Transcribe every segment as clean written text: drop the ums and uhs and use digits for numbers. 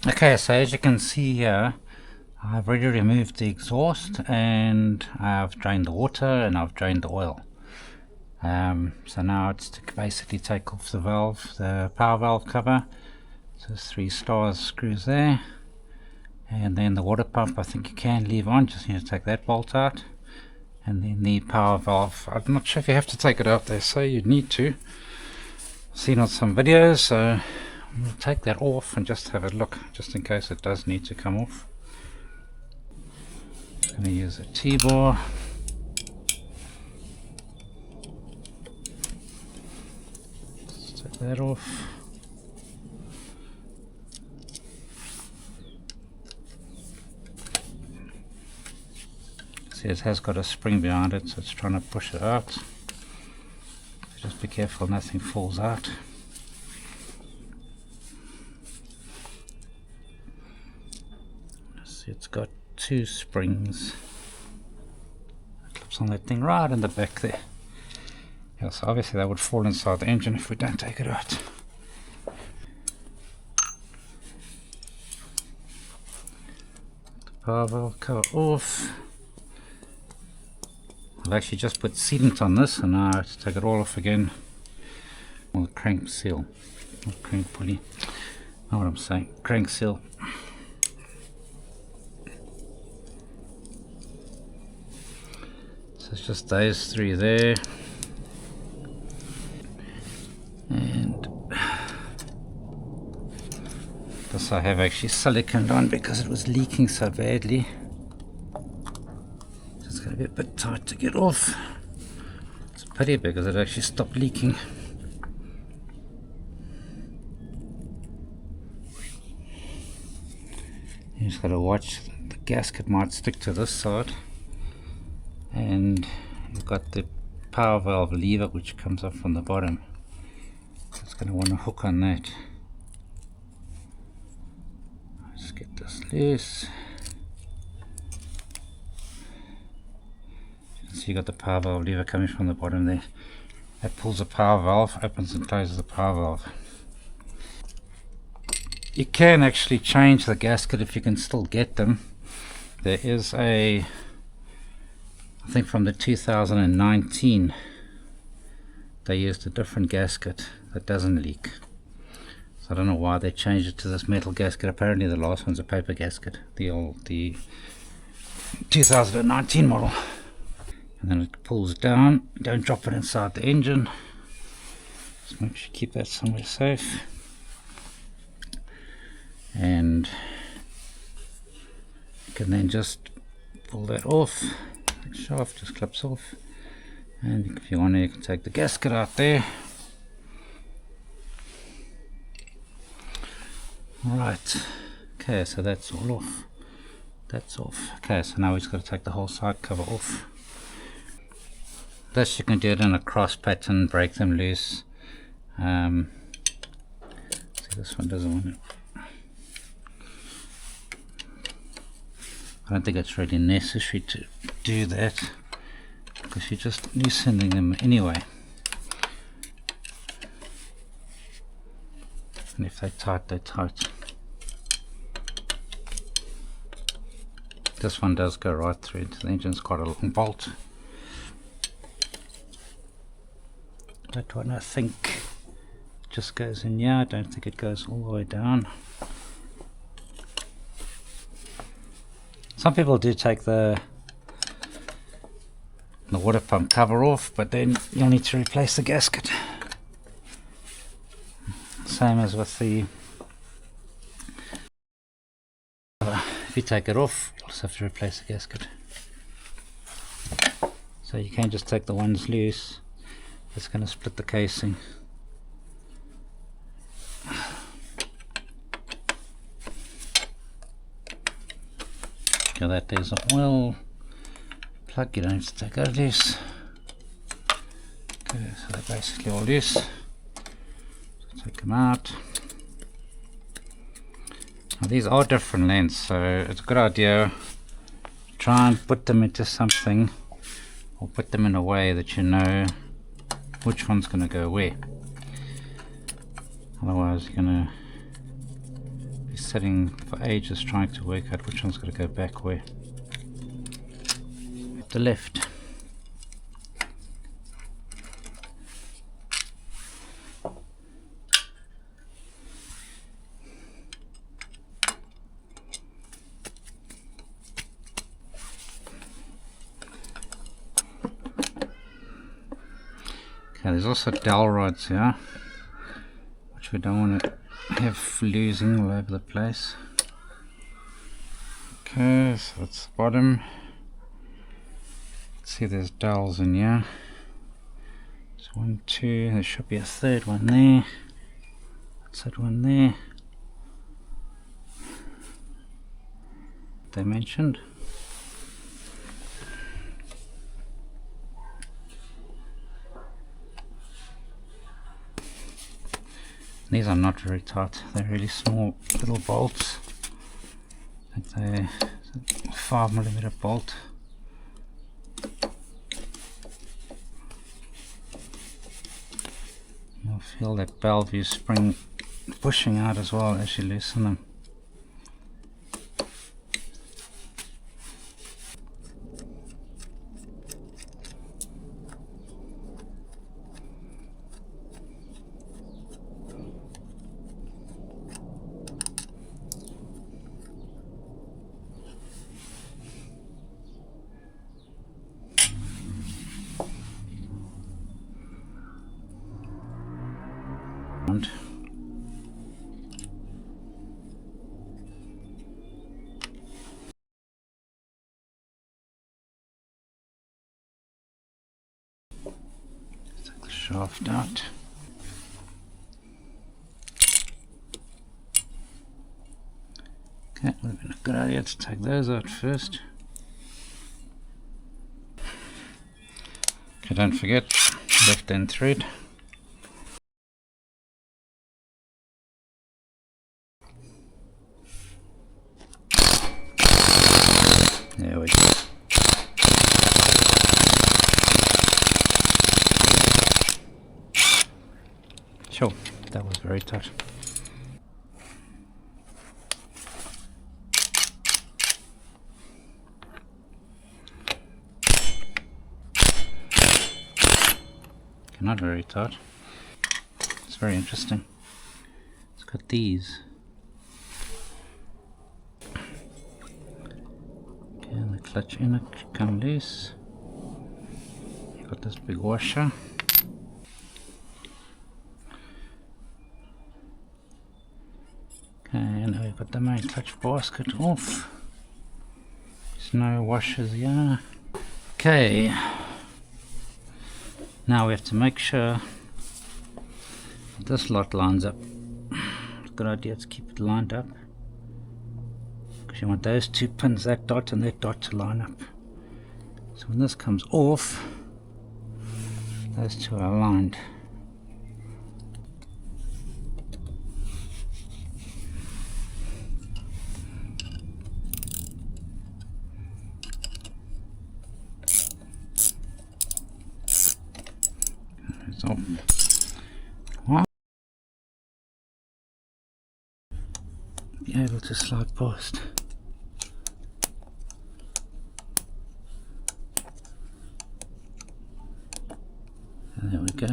Okay, so as you can see here, I've already removed the exhaust and I've drained the water and I've drained the oil. So now it's to basically take off the valve, the power valve cover. So there's 3 stars screws there, and then the water pump I think you can leave on, just need to take that bolt out. And then the power valve, I'm not sure if you have to take it out, they say you need to. I've seen on some videos, so we'll take that off and just have a look, just in case it does need to come off. I'm going to use a T-bar. Let's take that off. See, it has got a spring behind it, so it's trying to push it out. So just be careful nothing falls out. See, it's got 2 springs. It clips on that thing right in the back there. Yeah, so obviously that would fall inside the engine if we don't take it out. The power valve cover off. I've actually just put sealant on this, and now I have to take it all off again. Or the crank seal, not crank pulley. Know what I'm saying? Crank seal. So it's just those 3 there, and this I have actually siliconed on because it was leaking so badly. It's going to be a bit tight to get off. It's a pity because it actually stopped leaking. You just got to watch, the gasket might stick to this side, and you've got the power valve lever which comes up from the bottom. So it's going to want to hook on that. Let's get this loose. So you got the power valve lever coming from the bottom there. That pulls the power valve, opens and closes the power valve. You can actually change the gasket if you can still get them. There is a, I think from the 2019, they used a different gasket that doesn't leak. So I don't know why they changed it to this metal gasket. Apparently the last one's a paper gasket, the 2019 model. And then it pulls down. Don't drop it inside the engine. Just make sure you keep that somewhere safe. And you can then just pull that off. The shaft just clips off. And if you want to, you can take the gasket out there. Right. Okay, so that's all off. That's off. Okay, so now we've just got to take the whole side cover off. This you can do it in a cross pattern, break them loose. See, this one doesn't want it. I don't think it's really necessary to do that because you're just loosening them anyway. And if they're tight, they're tight. This one does go right through into the engine. It's quite a long bolt. That one I think just goes in here. I don't think it goes all the way down. Some people do take the water pump cover off, but then you'll need to replace the gasket. Same as with the, if you take it off, you'll also have to replace the gasket. So you can't just take the ones loose. It's going to split the casing. Okay, that there's an oil plug, you don't have to take that loose. Okay, so they're basically all loose. So take them out. Now these are different lengths, so it's a good idea to try and put them into something, or put them in a way that you know which one's going to go where. Otherwise you're going to be sitting for ages trying to work out which one's got to go back where. The left. Okay, there's also dowel rods here, which we don't want to have losing all over the place. Okay, so that's the bottom. Let's see, there's dowels in here. There's 1, 2, there should be a third one there. What's that one there? They mentioned. These are not very tight, they're really small little bolts. I think they're 5mm bolt. You'll feel that Bellevue spring pushing out as well as you loosen them. Take the shaft out. Okay, would have been a good idea to take those out first. Okay, don't forget left end thread. There we go. Sure, that was very tight. Not very tight. It's very interesting. It's got these. Okay, and the clutch in it should come loose. You've got this big washer. Okay, and now we've got the main clutch basket off. There's no washers here. Okay. Now we have to make sure that this lot lines up. It's a good idea to keep it lined up, because you want those two pins, that dot and that dot, to line up. So when this comes off, those two are aligned. So, well, be able to slide past. And there we go.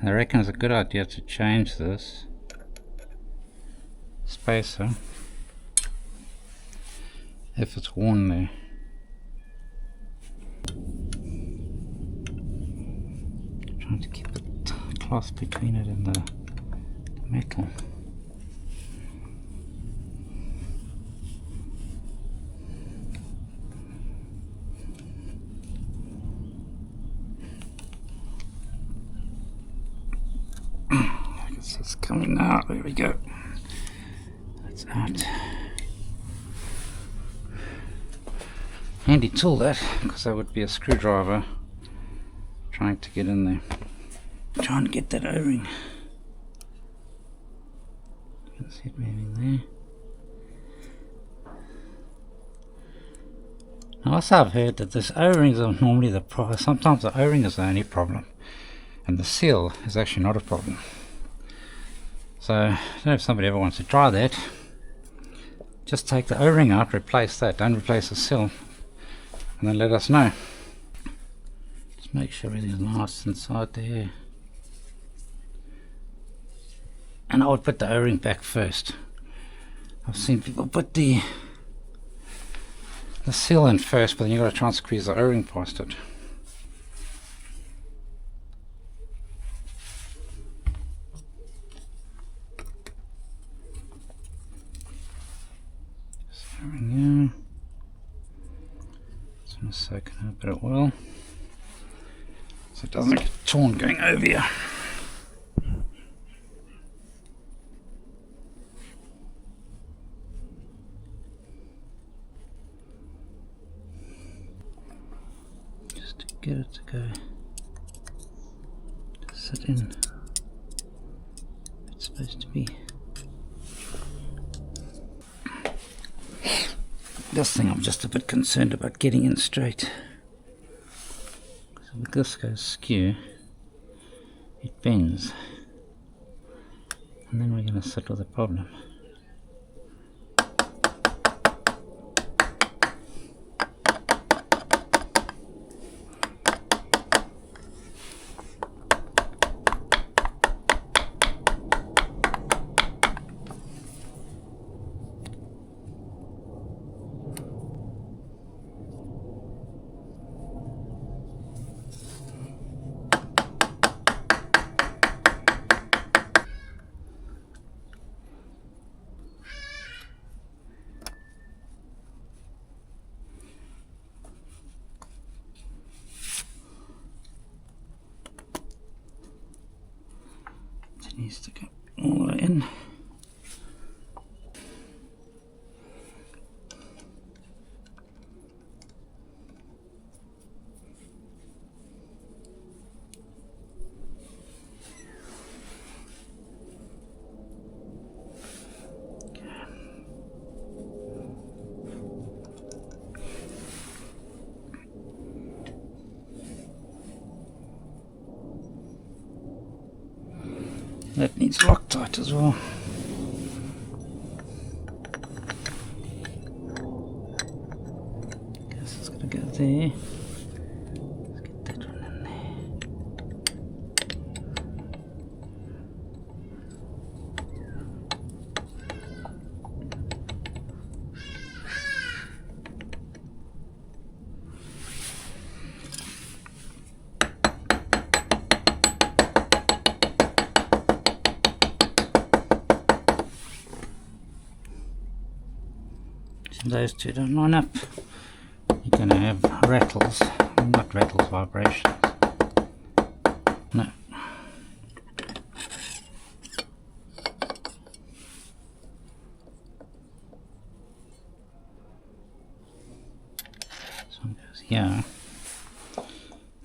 I reckon it's a good idea to change this spacer if it's worn there. Trying to keep the cloth between it and the metal. I guess it's coming out. There we go. That's out. Handy tool that, because that would be a screwdriver trying to get in there. Try and get that O-ring. You can see it moving there. Also, I've heard that this O-rings are normally the problem. Sometimes the O-ring is the only problem, and the seal is actually not a problem. So, I don't know if somebody ever wants to try that. Just take the O-ring out, replace that, don't replace the seal, and then let us know. Just make sure everything's nice inside there. And I would put the O-ring back first. I've seen people put the seal in first, but then you've got to try and squeeze the O-ring past it. O-ring there. Just going to soak in a bit of oil so it doesn't get torn going over here. Get it to go to sit in. It's supposed to be. This thing I'm just a bit concerned about getting in straight. So if this goes skew, it bends, and then we're going to sit with a problem. Needs to go all the way in. That needs Loctite as well. Guess it's going to go there. Let's get that one in there. Those two don't line up, you're going to have rattles, not rattles, vibrations. No. This one goes here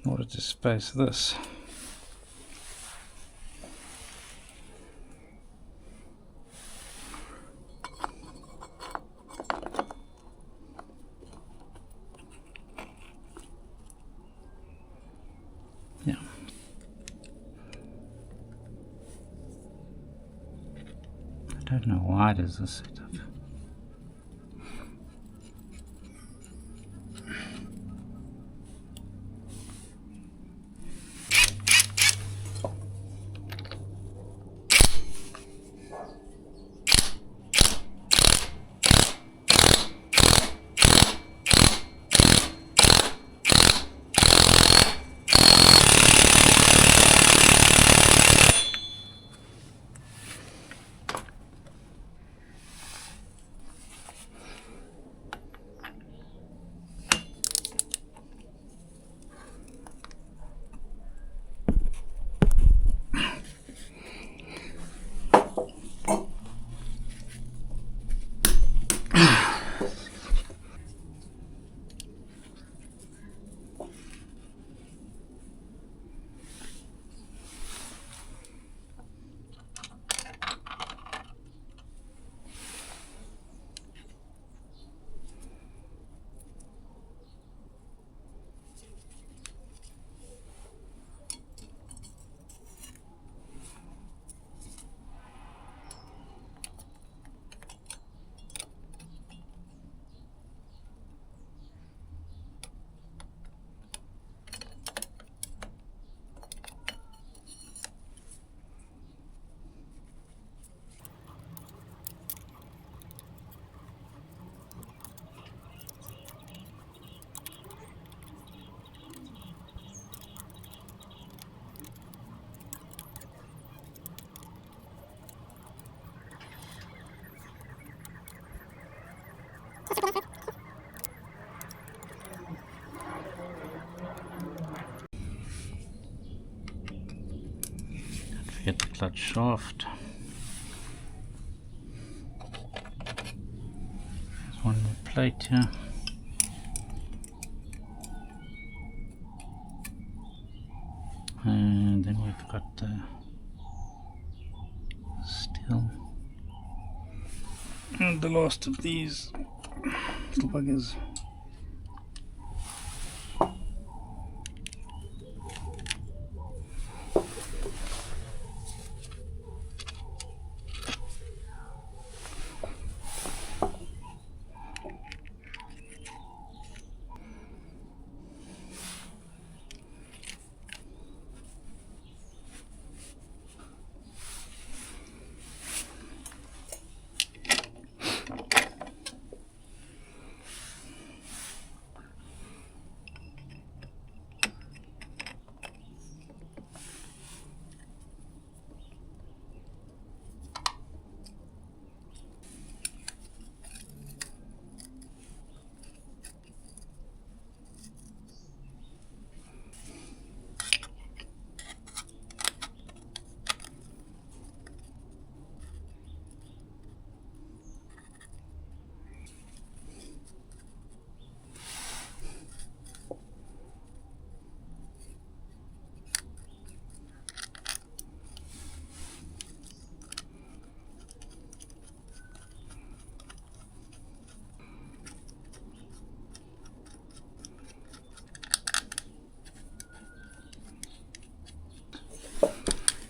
in order to space this. Yeah. I don't know why it is this setup. Don't forget the clutch shaft. There's one more plate here. And then we've got the steel. And the last of these little buggers.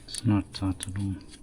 It's not tight at all.